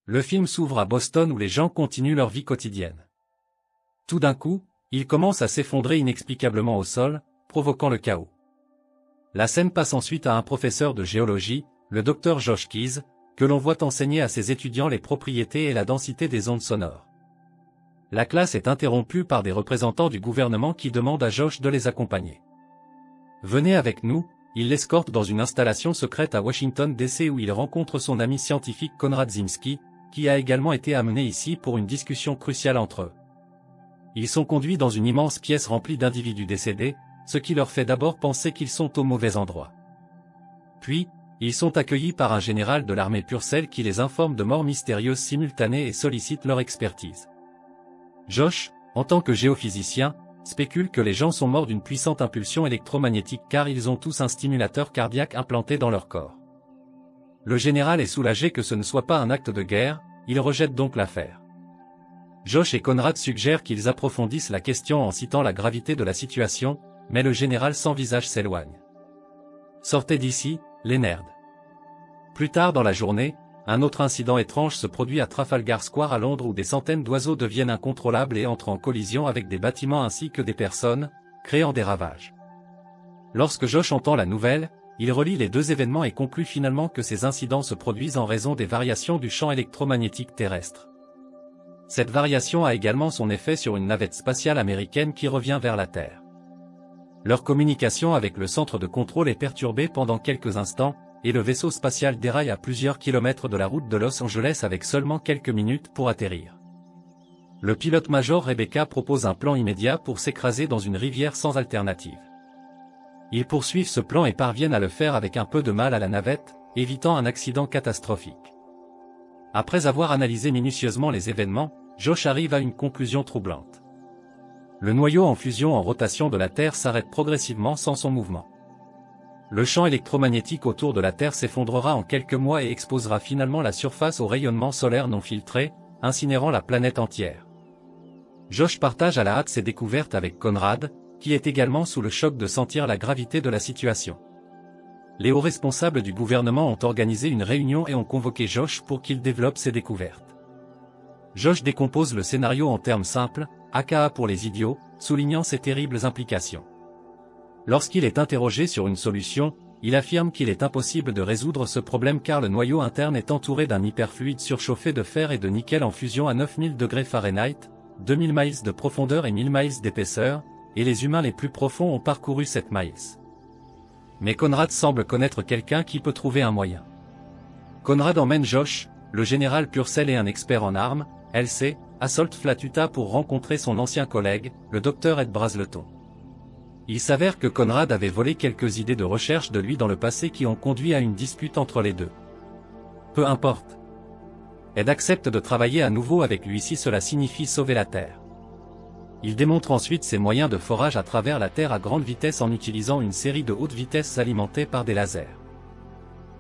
Le film s'ouvre à Boston où les gens continuent leur vie quotidienne. Tout d'un coup, ils commencent à s'effondrer inexplicablement au sol, provoquant le chaos. La scène passe ensuite à un professeur de géologie, le Dr Josh Keyes, que l'on voit enseigner à ses étudiants les propriétés et la densité des ondes sonores. La classe est interrompue par des représentants du gouvernement qui demandent à Josh de les accompagner. Venez avec nous, il l'escorte dans une installation secrète à Washington DC où il rencontre son ami scientifique Konrad Zimski, qui a également été amené ici pour une discussion cruciale entre eux. Ils sont conduits dans une immense pièce remplie d'individus décédés, ce qui leur fait d'abord penser qu'ils sont au mauvais endroit. Puis, ils sont accueillis par un général de l'armée Purcell qui les informe de morts mystérieuses simultanées et sollicite leur expertise. Josh, en tant que géophysicien, spécule que les gens sont morts d'une puissante impulsion électromagnétique car ils ont tous un stimulateur cardiaque implanté dans leur corps. Le général est soulagé que ce ne soit pas un acte de guerre, il rejette donc l'affaire. Josh et Konrad suggèrent qu'ils approfondissent la question en citant la gravité de la situation, mais le général sans visage s'éloigne. Sortez d'ici, les nerds. Plus tard dans la journée, un autre incident étrange se produit à Trafalgar Square à Londres où des centaines d'oiseaux deviennent incontrôlables et entrent en collision avec des bâtiments ainsi que des personnes, créant des ravages. Lorsque Josh entend la nouvelle, il relie les deux événements et conclut finalement que ces incidents se produisent en raison des variations du champ électromagnétique terrestre. Cette variation a également son effet sur une navette spatiale américaine qui revient vers la Terre. Leur communication avec le centre de contrôle est perturbée pendant quelques instants, et le vaisseau spatial déraille à plusieurs kilomètres de la route de Los Angeles avec seulement quelques minutes pour atterrir. Le pilote-major Rebecca propose un plan immédiat pour s'écraser dans une rivière sans alternative. Ils poursuivent ce plan et parviennent à le faire avec un peu de mal à la navette, évitant un accident catastrophique. Après avoir analysé minutieusement les événements, Josh arrive à une conclusion troublante. Le noyau en fusion en rotation de la Terre s'arrête progressivement sans son mouvement. Le champ électromagnétique autour de la Terre s'effondrera en quelques mois et exposera finalement la surface au rayonnement solaire non filtré, incinérant la planète entière. Josh partage à la hâte ses découvertes avec Konrad, qui est également sous le choc de sentir la gravité de la situation. Les hauts responsables du gouvernement ont organisé une réunion et ont convoqué Josh pour qu'il développe ses découvertes. Josh décompose le scénario en termes simples, aka pour les idiots, soulignant ses terribles implications. Lorsqu'il est interrogé sur une solution, il affirme qu'il est impossible de résoudre ce problème car le noyau interne est entouré d'un hyperfluide surchauffé de fer et de nickel en fusion à 9000 degrés Fahrenheit, 2000 miles de profondeur et 1000 miles d'épaisseur, et les humains les plus profonds ont parcouru 7 miles. Mais Konrad semble connaître quelqu'un qui peut trouver un moyen. Konrad emmène Josh, le général Purcell et un expert en armes, LC, à Salt Flat Utah pour rencontrer son ancien collègue, le Dr Ed Brazelton. Il s'avère que Konrad avait volé quelques idées de recherche de lui dans le passé qui ont conduit à une dispute entre les deux. Peu importe. Ed accepte de travailler à nouveau avec lui si cela signifie sauver la Terre. Il démontre ensuite ses moyens de forage à travers la Terre à grande vitesse en utilisant une série de hautes vitesses alimentées par des lasers.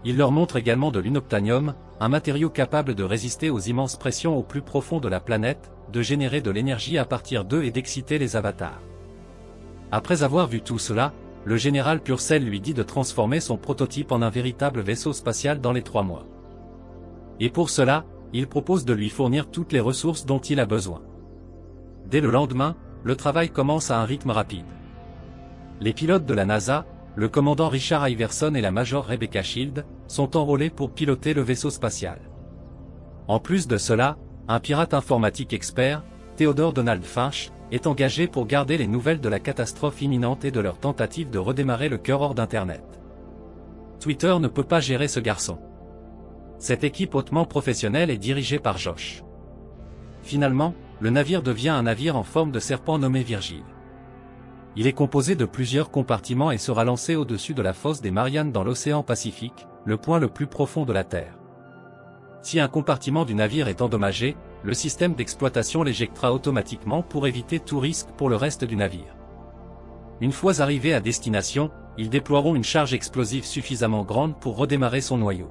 Il leur montre également de l'unobtainium, un matériau capable de résister aux immenses pressions au plus profond de la planète, de générer de l'énergie à partir d'eux et d'exciter les avatars. Après avoir vu tout cela, le général Purcell lui dit de transformer son prototype en un véritable vaisseau spatial dans les 3 mois. Et pour cela, il propose de lui fournir toutes les ressources dont il a besoin. Dès le lendemain, le travail commence à un rythme rapide. Les pilotes de la NASA, le commandant Richard Iverson et la major Rebecca Shield, sont enrôlés pour piloter le vaisseau spatial. En plus de cela, un pirate informatique expert, Theodore Donald Finch, est engagé pour garder les nouvelles de la catastrophe imminente et de leur tentative de redémarrer le cœur hors d'Internet. Twitter ne peut pas gérer ce garçon. Cette équipe hautement professionnelle est dirigée par Josh. Finalement, le navire devient un navire en forme de serpent nommé Virgile. Il est composé de plusieurs compartiments et sera lancé au-dessus de la fosse des Mariannes dans l'océan Pacifique, le point le plus profond de la Terre. Si un compartiment du navire est endommagé, le système d'exploitation l'éjectera automatiquement pour éviter tout risque pour le reste du navire. Une fois arrivés à destination, ils déploieront une charge explosive suffisamment grande pour redémarrer son noyau.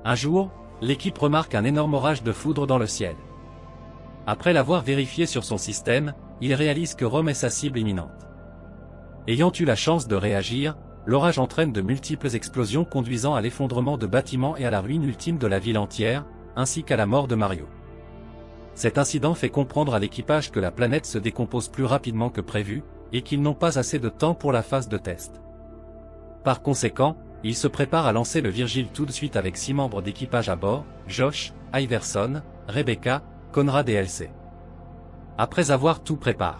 Un jour, l'équipe remarque un énorme orage de foudre dans le ciel. Après l'avoir vérifié sur son système, il réalise que Rome est sa cible imminente. Ayant eu la chance de réagir, l'orage entraîne de multiples explosions conduisant à l'effondrement de bâtiments et à la ruine ultime de la ville entière, ainsi qu'à la mort de Mario. Cet incident fait comprendre à l'équipage que la planète se décompose plus rapidement que prévu, et qu'ils n'ont pas assez de temps pour la phase de test. Par conséquent, ils se préparent à lancer le Virgile tout de suite avec 6 membres d'équipage à bord, Josh, Iverson, Rebecca, Conrad et Elsie. Après avoir tout préparé,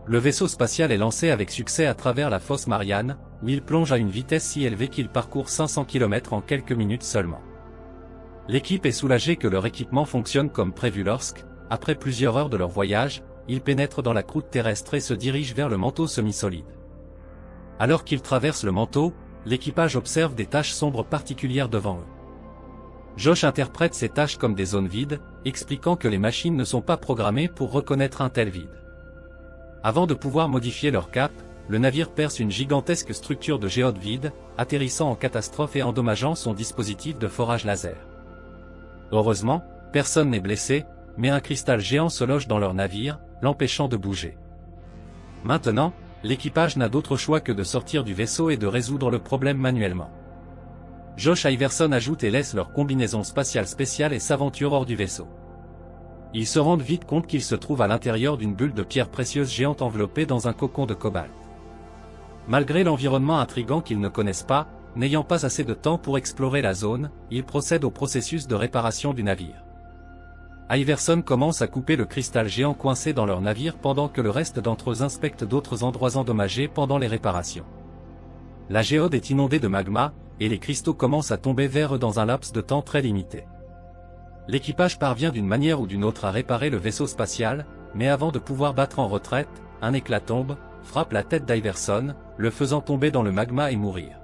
le vaisseau spatial est lancé avec succès à travers la fosse Marianne, où il plonge à une vitesse si élevée qu'il parcourt 500 km en quelques minutes seulement. L'équipe est soulagée que leur équipement fonctionne comme prévu lorsque, après plusieurs heures de leur voyage, ils pénètrent dans la croûte terrestre et se dirigent vers le manteau semi-solide. Alors qu'ils traversent le manteau, l'équipage observe des taches sombres particulières devant eux. Josh interprète ces taches comme des zones vides, expliquant que les machines ne sont pas programmées pour reconnaître un tel vide. Avant de pouvoir modifier leur cap, le navire perce une gigantesque structure de géode vide, atterrissant en catastrophe et endommageant son dispositif de forage laser. Heureusement, personne n'est blessé, mais un cristal géant se loge dans leur navire, l'empêchant de bouger. Maintenant, l'équipage n'a d'autre choix que de sortir du vaisseau et de résoudre le problème manuellement. Josh et Iverson ajoutent et laissent leur combinaison spatiale spéciale et s'aventurent hors du vaisseau. Ils se rendent vite compte qu'ils se trouvent à l'intérieur d'une bulle de pierres précieuses géantes enveloppée dans un cocon de cobalt. Malgré l'environnement intrigant qu'ils ne connaissent pas, n'ayant pas assez de temps pour explorer la zone, ils procèdent au processus de réparation du navire. Iverson commence à couper le cristal géant coincé dans leur navire pendant que le reste d'entre eux inspecte d'autres endroits endommagés pendant les réparations. La géode est inondée de magma, et les cristaux commencent à tomber vers eux dans un laps de temps très limité. L'équipage parvient d'une manière ou d'une autre à réparer le vaisseau spatial, mais avant de pouvoir battre en retraite, un éclat tombe, frappe la tête d'Iverson, le faisant tomber dans le magma et mourir.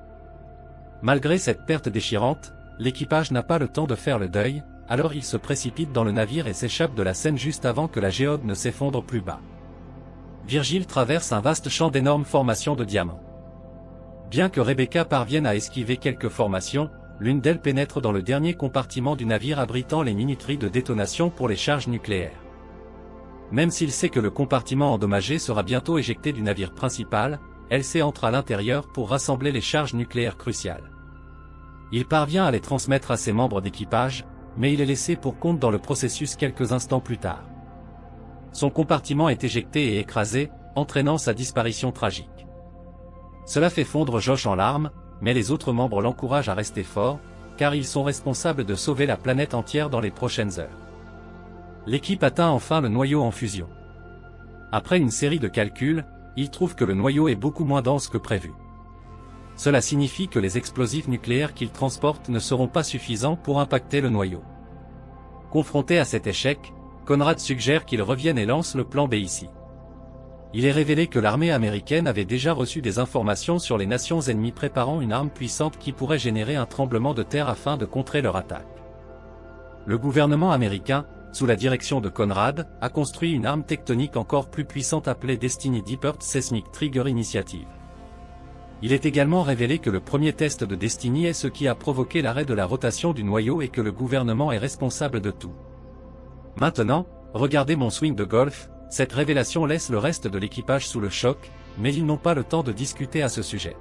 Malgré cette perte déchirante, l'équipage n'a pas le temps de faire le deuil, alors il se précipite dans le navire et s'échappe de la scène juste avant que la géode ne s'effondre plus bas. Virgile traverse un vaste champ d'énormes formations de diamants. Bien que Rebecca parvienne à esquiver quelques formations, l'une d'elles pénètre dans le dernier compartiment du navire abritant les minuteries de détonation pour les charges nucléaires. Même s'il sait que le compartiment endommagé sera bientôt éjecté du navire principal, Elsie entre à l'intérieur pour rassembler les charges nucléaires cruciales. Il parvient à les transmettre à ses membres d'équipage, mais il est laissé pour compte dans le processus quelques instants plus tard. Son compartiment est éjecté et écrasé, entraînant sa disparition tragique. Cela fait fondre Josh en larmes, mais les autres membres l'encouragent à rester fort, car ils sont responsables de sauver la planète entière dans les prochaines heures. L'équipe atteint enfin le noyau en fusion. Après une série de calculs, ils trouvent que le noyau est beaucoup moins dense que prévu. Cela signifie que les explosifs nucléaires qu'ils transportent ne seront pas suffisants pour impacter le noyau. Confronté à cet échec, Conrad suggère qu'ils reviennent et lancent le plan B ici. Il est révélé que l'armée américaine avait déjà reçu des informations sur les nations ennemies préparant une arme puissante qui pourrait générer un tremblement de terre afin de contrer leur attaque. Le gouvernement américain, sous la direction de Conrad, a construit une arme tectonique encore plus puissante appelée Destiny Deep Earth Seismic Trigger Initiative. Il est également révélé que le premier test de Destiny est ce qui a provoqué l'arrêt de la rotation du noyau et que le gouvernement est responsable de tout. Maintenant, regardez mon swing de golf. Cette révélation laisse le reste de l'équipage sous le choc, mais ils n'ont pas le temps de discuter à ce sujet.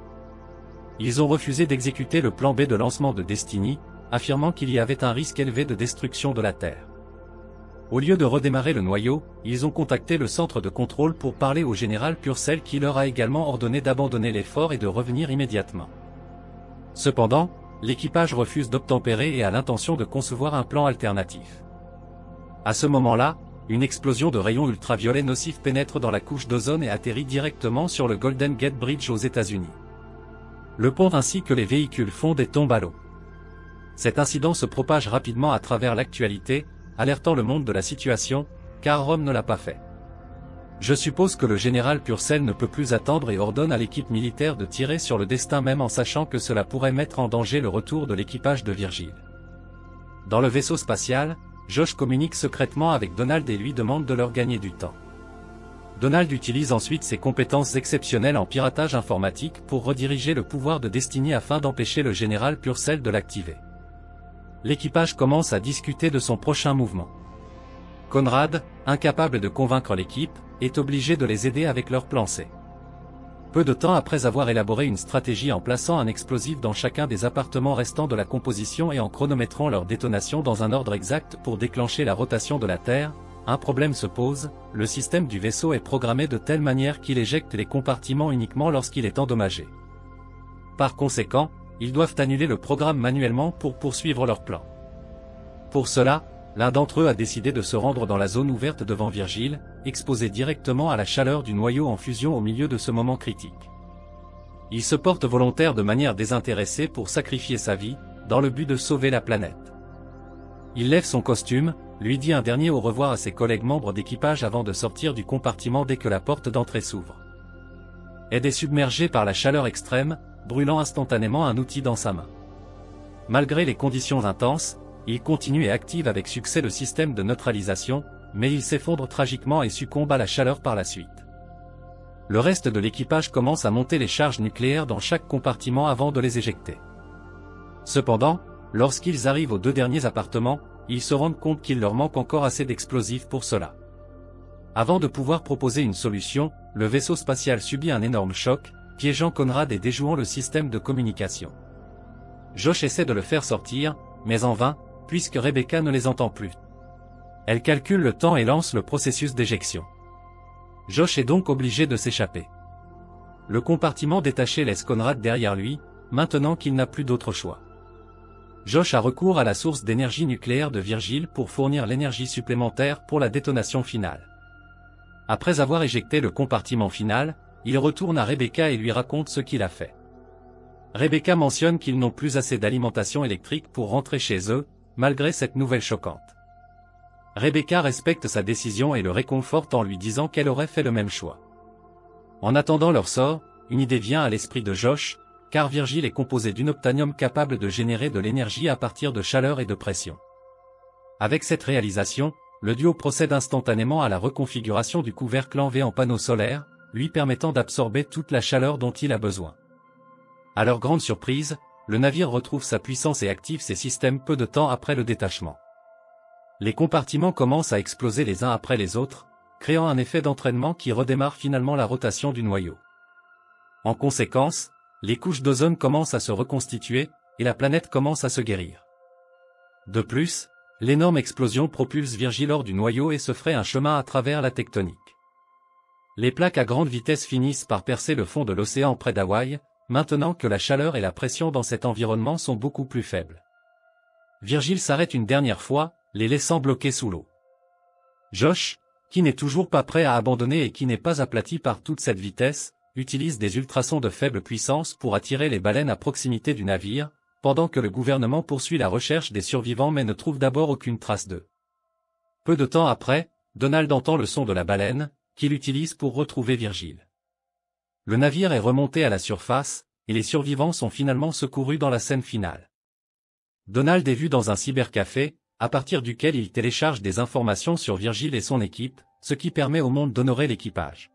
Ils ont refusé d'exécuter le plan B de lancement de Destiny, affirmant qu'il y avait un risque élevé de destruction de la Terre. Au lieu de redémarrer le noyau, ils ont contacté le centre de contrôle pour parler au général Purcell qui leur a également ordonné d'abandonner l'effort et de revenir immédiatement. Cependant, l'équipage refuse d'obtempérer et a l'intention de concevoir un plan alternatif. À ce moment-là, une explosion de rayons ultraviolets nocifs pénètre dans la couche d'ozone et atterrit directement sur le Golden Gate Bridge aux États-Unis. Le pont ainsi que les véhicules fondent et tombent à l'eau. Cet incident se propage rapidement à travers l'actualité, alertant le monde de la situation, car Rome ne l'a pas fait. Je suppose que le général Purcell ne peut plus attendre et ordonne à l'équipe militaire de tirer sur le destin même en sachant que cela pourrait mettre en danger le retour de l'équipage de Virgile. Dans le vaisseau spatial, Josh communique secrètement avec Donald et lui demande de leur gagner du temps. Donald utilise ensuite ses compétences exceptionnelles en piratage informatique pour rediriger le pouvoir de Destiny afin d'empêcher le général Purcell de l'activer. L'équipage commence à discuter de son prochain mouvement. Conrad, incapable de convaincre l'équipe, est obligé de les aider avec leur plan C. Peu de temps après avoir élaboré une stratégie en plaçant un explosif dans chacun des appartements restants de la composition et en chronométrant leur détonation dans un ordre exact pour déclencher la rotation de la Terre, un problème se pose, le système du vaisseau est programmé de telle manière qu'il éjecte les compartiments uniquement lorsqu'il est endommagé. Par conséquent, ils doivent annuler le programme manuellement pour poursuivre leur plan. Pour cela, l'un d'entre eux a décidé de se rendre dans la zone ouverte devant Virgile, exposé directement à la chaleur du noyau en fusion au milieu de ce moment critique. Il se porte volontaire de manière désintéressée pour sacrifier sa vie, dans le but de sauver la planète. Il lève son costume, lui dit un dernier au revoir à ses collègues membres d'équipage avant de sortir du compartiment dès que la porte d'entrée s'ouvre. Ed est submergé par la chaleur extrême, brûlant instantanément un outil dans sa main. Malgré les conditions intenses, il continue et active avec succès le système de neutralisation, mais il s'effondre tragiquement et succombe à la chaleur par la suite. Le reste de l'équipage commence à monter les charges nucléaires dans chaque compartiment avant de les éjecter. Cependant, lorsqu'ils arrivent aux 2 derniers appartements, ils se rendent compte qu'il leur manque encore assez d'explosifs pour cela. Avant de pouvoir proposer une solution, le vaisseau spatial subit un énorme choc, piégeant Conrad et déjouant le système de communication. Josh essaie de le faire sortir, mais en vain, puisque Rebecca ne les entend plus. Elle calcule le temps et lance le processus d'éjection. Josh est donc obligé de s'échapper. Le compartiment détaché laisse Conrad derrière lui, maintenant qu'il n'a plus d'autre choix. Josh a recours à la source d'énergie nucléaire de Virgile pour fournir l'énergie supplémentaire pour la détonation finale. Après avoir éjecté le compartiment final, il retourne à Rebecca et lui raconte ce qu'il a fait. Rebecca mentionne qu'ils n'ont plus assez d'alimentation électrique pour rentrer chez eux, malgré cette nouvelle choquante. Rebecca respecte sa décision et le réconforte en lui disant qu'elle aurait fait le même choix. En attendant leur sort, une idée vient à l'esprit de Josh, car Virgile est composé d'unobtainium capable de générer de l'énergie à partir de chaleur et de pression. Avec cette réalisation, le duo procède instantanément à la reconfiguration du couvercle en V en panneau solaire, lui permettant d'absorber toute la chaleur dont il a besoin. À leur grande surprise, le navire retrouve sa puissance et active ses systèmes peu de temps après le détachement. Les compartiments commencent à exploser les uns après les autres, créant un effet d'entraînement qui redémarre finalement la rotation du noyau. En conséquence, les couches d'ozone commencent à se reconstituer, et la planète commence à se guérir. De plus, l'énorme explosion propulse Virgile hors du noyau et se fraye un chemin à travers la tectonique. Les plaques à grande vitesse finissent par percer le fond de l'océan près d'Hawaï, maintenant que la chaleur et la pression dans cet environnement sont beaucoup plus faibles. Virgile s'arrête une dernière fois, les laissant bloqués sous l'eau. Josh, qui n'est toujours pas prêt à abandonner et qui n'est pas aplati par toute cette vitesse, utilise des ultrasons de faible puissance pour attirer les baleines à proximité du navire, pendant que le gouvernement poursuit la recherche des survivants mais ne trouve d'abord aucune trace d'eux. Peu de temps après, Donald entend le son de la baleine, qu'il utilise pour retrouver Virgile. Le navire est remonté à la surface, et les survivants sont finalement secourus dans la scène finale. Donald est vu dans un cybercafé, à partir duquel il télécharge des informations sur Virgile et son équipe, ce qui permet au monde d'honorer l'équipage.